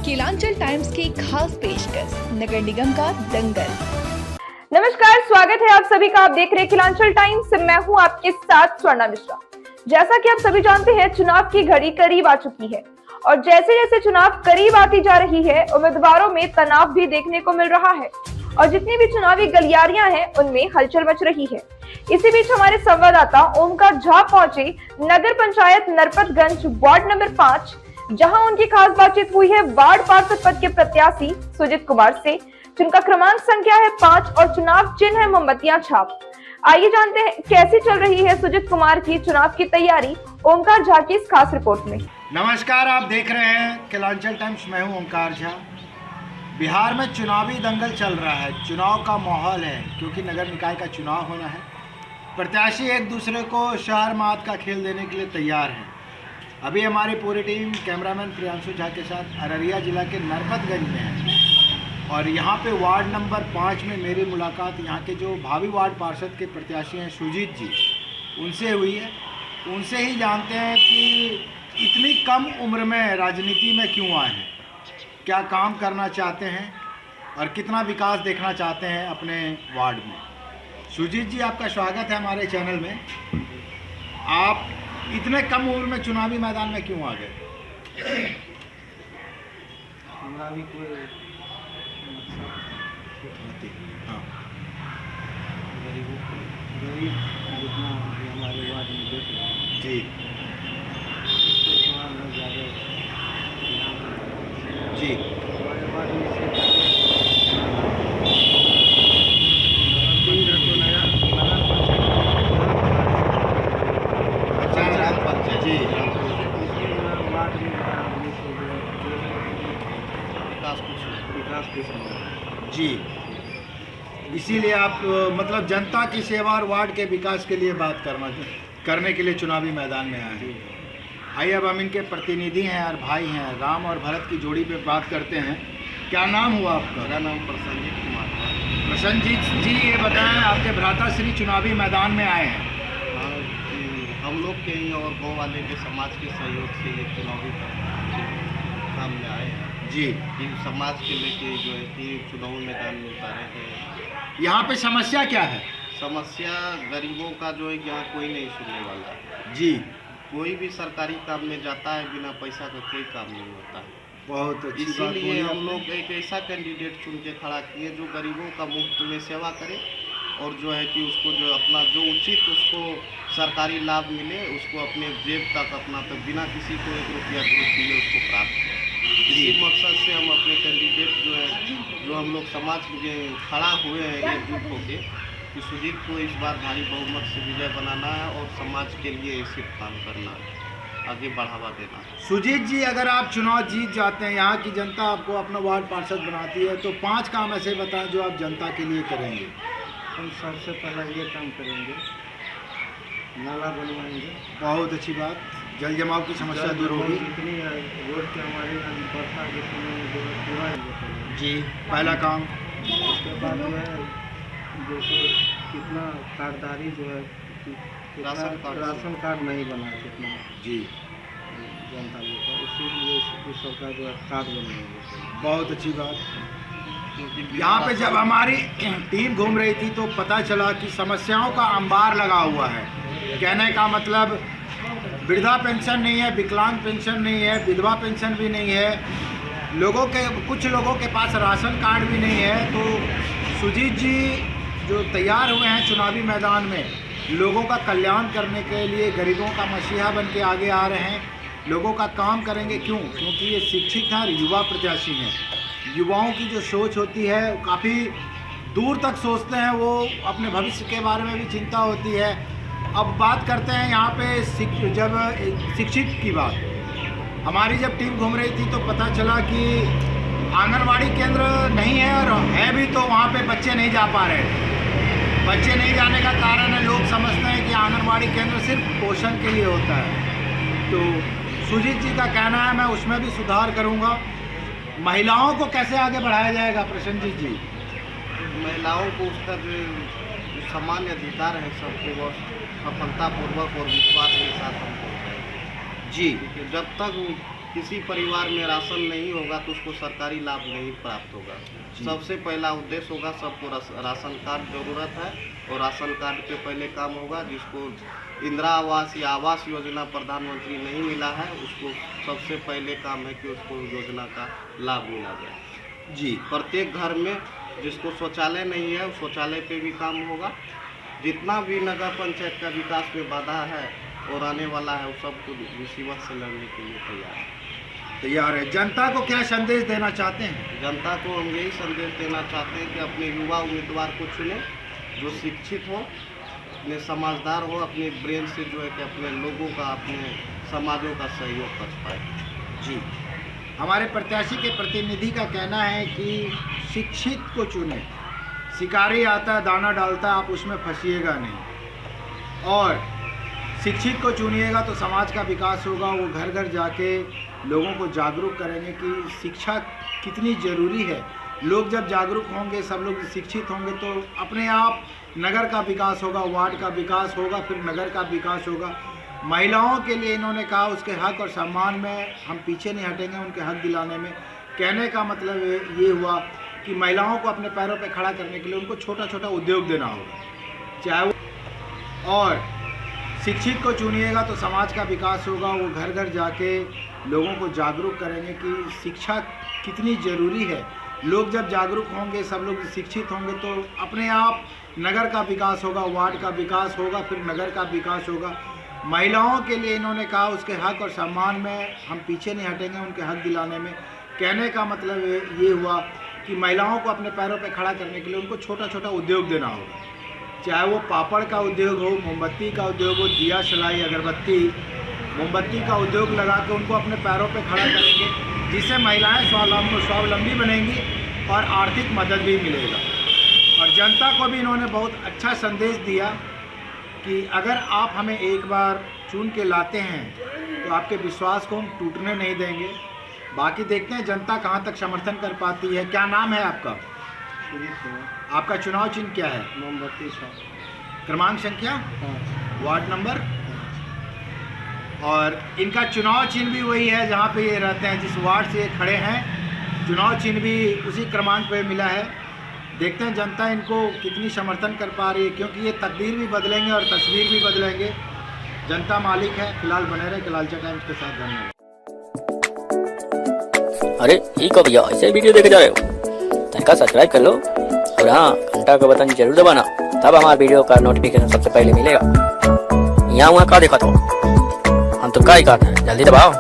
Kelanchal times की खास पेशकश नगर निगम का दंगल। नमस्कार, स्वागत है आप सभी का। आप देख रहे हैं केलांचल टाइम्स। मैं हूं आपके साथ स्वर्णा मिश्रा। जैसा कि आप सभी जानते हैं, चुनाव की घड़ी करीब आ चुकी है और जैसे जैसे चुनाव करीब आती जा रही है, उम्मीदवारों में तनाव भी देखने को मिल रहा है और जितनी भी चुनावी गलियारियां हैं उनमें हलचल मच रही है। इसी बीच हमारे संवाददाता ओमकार झा पहुंचे नगर पंचायत नरपतगंज वार्ड नंबर 5, जहां उनकी खास बातचीत हुई है वार्ड पार्षद पद के प्रत्याशी सुजीत कुमार से, जिनका क्रमांक संख्या है 5 और चुनाव चिन्ह है मोमबत्तियां छाप। आइए जानते हैं कैसी चल रही है सुजीत कुमार की चुनाव की तैयारी, ओमकार झा की इस खास रिपोर्ट में। नमस्कार, आप देख रहे हैं केलांचल टाइम्स। मैं हूं ओमकार झा। बिहार में चुनावी दंगल चल रहा है, चुनाव का माहौल है क्योंकि नगर निकाय का चुनाव होना है। प्रत्याशी एक दूसरे को शहर मात का खेल देने के लिए तैयार है। अभी हमारी पूरी टीम कैमरामैन प्रियांशु झा के साथ अररिया जिला के नरपतगंज में है और यहाँ पे वार्ड नंबर 5 में मेरी मुलाकात यहाँ के जो भावी वार्ड पार्षद के प्रत्याशी हैं सुजीत जी, उनसे हुई है। उनसे ही जानते हैं कि इतनी कम उम्र में राजनीति में क्यों आए हैं, क्या काम करना चाहते हैं और कितना विकास देखना चाहते हैं अपने वार्ड में। सुजीत जी, आपका स्वागत है हमारे चैनल में। आप इतने कम उम्र में चुनावी मैदान में क्यों आ गए? हमारा भी कोई हाँ, गरीब जितना भी हमारे वार्ड में देख रहे हैं जी उसको थोड़ा बहुत ज़्यादा जी हमारे वार्ड में से पंचायत को नगर पंचायत जी वार्ड में आदमी से विकास कुछ नहीं। जी, इसीलिए आप मतलब जनता की सेवा और वार्ड के विकास के लिए बात करने के लिए चुनावी मैदान में आए हैं। आइए अब हम इनके प्रतिनिधि हैं और भाई हैं, राम और भरत की जोड़ी पे बात करते हैं। क्या नाम हुआ आपका? मेरा नाम प्रसन्नजीत कुमार है। प्रसन्नजीत जी, ये बताएं, आपके भ्राता श्री चुनावी मैदान में आए हैं। हम लोग के ही और गाँव वाले के समाज के सहयोग से ये चुनावी काम में आए हैं जी, कि समाज के लेके जो है कि चुनावी मैदान में उतारे हैं। यहाँ पे समस्या क्या है? समस्या गरीबों का जो है यहाँ कोई नहीं सुनने वाला है। जी, कोई भी सरकारी काम में जाता है, बिना पैसा का कोई काम नहीं होता है। बहुत अच्छी बात इसीलिए बोली हम आपने। लोग एक ऐसा कैंडिडेट चुन के खड़ा किए जो गरीबों का मुफ्त में सेवा करे और जो है कि उसको जो अपना जो उचित उसको सरकारी लाभ मिले, उसको अपने जेब तक अपना तक बिना किसी को 1 रुपया घूस दिए उसको प्राप्त हो। इसी मकसद से हम अपने कैंडिडेट जो है, जो हम लोग समाज में खड़ा हुए हैं एकजुट होकर कि सुजीत को इस बार भारी बहुमत से विजय बनाना है और समाज के लिए सिर्फ काम करना है, आगे बढ़ावा देना है। सुजीत जी, अगर आप चुनाव जीत जाते हैं, यहाँ की जनता आपको अपना वार्ड पार्षद बनाती है, तो 5 काम ऐसे बताएं जो आप जनता के लिए करेंगे। हम सबसे पहले ये काम करेंगे, नाला बनवाएंगे। बहुत अच्छी बात, जल जमाव की समस्या दूर होगी। जितनी रोड के हमारे यहाँ वर्षा के समय में जो है पूरा करेंगे। जी, पहला काम। उसके बाद जो है जैसे कितना कार्डधारी जो है राशन कार्ड नहीं बना कितना जी, जनता लोग का, इसीलिए इस सरकार जो है कार्ड बनवाएंगे। बहुत अच्छी बात। यहाँ पे जब हमारी टीम घूम रही थी तो पता चला कि समस्याओं का अंबार लगा हुआ है। कहने का मतलब, वृद्धा पेंशन नहीं है, विकलांग पेंशन नहीं है, विधवा पेंशन भी नहीं है, कुछ लोगों के पास राशन कार्ड भी नहीं है। तो सुजीत जी जो तैयार हुए हैं चुनावी मैदान में, लोगों का कल्याण करने के लिए गरीबों का मसीहा बन के आगे आ रहे हैं, लोगों का काम करेंगे। क्यों? क्योंकि ये शिक्षित हैं और युवा प्रत्याशी हैं। युवाओं की जो सोच होती है काफ़ी दूर तक सोचते हैं, वो अपने भविष्य के बारे में भी चिंता होती है। अब बात करते हैं यहाँ पे जब शिक्षित की बात, हमारी जब टीम घूम रही थी तो पता चला कि आंगनवाड़ी केंद्र नहीं है और है भी तो वहाँ पे बच्चे नहीं जा पा रहे। बच्चे नहीं जाने का कारण है, लोग समझते हैं कि आंगनवाड़ी केंद्र सिर्फ पोषण के लिए होता है। तो सुजीत जी का कहना है, मैं उसमें भी सुधार करूँगा। महिलाओं को कैसे आगे बढ़ाया जाएगा प्रसन्नजीत जी? महिलाओं को उसका जो सामान्य अधिकार है सबको वो सफलतापूर्वक और विश्वास के साथ हम पहुँचाएंगे। जी, जब तक किसी परिवार में राशन नहीं होगा तो उसको सरकारी लाभ नहीं प्राप्त होगा। सबसे पहला उद्देश्य होगा सबको राशन कार्ड जरूरत है, और राशन कार्ड पे पहले काम होगा। जिसको इंदिरा आवास या आवास योजना प्रधानमंत्री नहीं मिला है, उसको सबसे पहले काम है कि उसको योजना का लाभ मिला जाए। जी, प्रत्येक घर में जिसको शौचालय नहीं है, शौचालय पे भी काम होगा। जितना भी नगर पंचायत का विकास में बाधा है और आने वाला है, वो सबको मुसीबत से लड़ने के लिए तैयार है। जनता को क्या संदेश देना चाहते हैं? जनता को हम यही संदेश देना चाहते हैं कि अपने युवा उम्मीदवार को चुने जो शिक्षित हो, अपने समझदार हो, अपने ब्रेन से जो है कि अपने लोगों का, अपने समाजों का सहयोग कर पाए। जी, हमारे प्रत्याशी के प्रतिनिधि का कहना है कि शिक्षित को चुने। शिकारी आता है, दाना डालता है, आप उसमें फंसिएगा नहीं, और शिक्षित को चुनिएगा तो समाज का विकास होगा। वो घर घर जाके लोगों को जागरूक करेंगे कि शिक्षा कितनी ज़रूरी है। लोग जब जागरूक होंगे, सब लोग शिक्षित होंगे, तो अपने आप नगर का विकास होगा, वार्ड का विकास होगा, फिर नगर का विकास होगा। महिलाओं के लिए इन्होंने कहा उसके हक और सम्मान में हम पीछे नहीं हटेंगे, उनके हक दिलाने में। कहने का मतलब ये हुआ कि महिलाओं को अपने पैरों पे खड़ा करने के लिए उनको छोटा छोटा उद्योग देना होगा, चाहे वो। और शिक्षित को चुनिएगा तो समाज का विकास होगा। वो घर घर जाके लोगों को जागरूक करेंगे कि शिक्षा कितनी ज़रूरी है। लोग जब जागरूक होंगे, सब लोग शिक्षित होंगे, तो अपने आप नगर का विकास होगा, वार्ड का विकास होगा, फिर नगर का विकास होगा। महिलाओं के लिए इन्होंने कहा उसके हक और सम्मान में हम पीछे नहीं हटेंगे, उनके हक दिलाने में। कहने का मतलब ये हुआ कि महिलाओं को अपने पैरों पे खड़ा करने के लिए उनको छोटा छोटा उद्योग देना होगा, चाहे वो पापड़ का उद्योग हो, मोमबत्ती का उद्योग हो, दिया सलाई, अगरबत्ती, मोमबत्ती का उद्योग लगा के उनको अपने पैरों पे खड़ा करेंगे, जिससे महिलाएं स्वावलंबी बनेंगी और आर्थिक मदद भी मिलेगा। और जनता को भी इन्होंने बहुत अच्छा संदेश दिया कि अगर आप हमें एक बार चुन के लाते हैं तो आपके विश्वास को हम टूटने नहीं देंगे। बाकी देखते हैं जनता कहाँ तक समर्थन कर पाती है। क्या नाम है आपका? आपका चुनाव चिन्ह क्या है? मोमबत्ती। क्रमांक संख्या? Ward number? और इनका चुनाव चिन्ह भी वही है जहाँ पे ये रहते हैं, जिस वार्ड से ये खड़े हैं। चुनाव चिन्ह भी उसी क्रमांक पे मिला है। देखते हैं जनता इनको कितनी समर्थन कर पा रही है, क्योंकि ये तकदीर भी बदलेंगे और तस्वीर भी बदलेंगे। जनता मालिक है। फिलहाल बने रहे कलालचा टाइम्स के साथ। धन्यवाद। अरे ये कब भैया ऐसे वीडियो देखे जा रहे हो? तनका सब्सक्राइब कर लो और हाँ, घंटा का बटन जरूर दबाना, तब हमारे वीडियो का नोटिफिकेशन सबसे पहले मिलेगा। यहाँ वहाँ का देखा तो हम तो क्या ही कहते हैं, जल्दी दबाओ।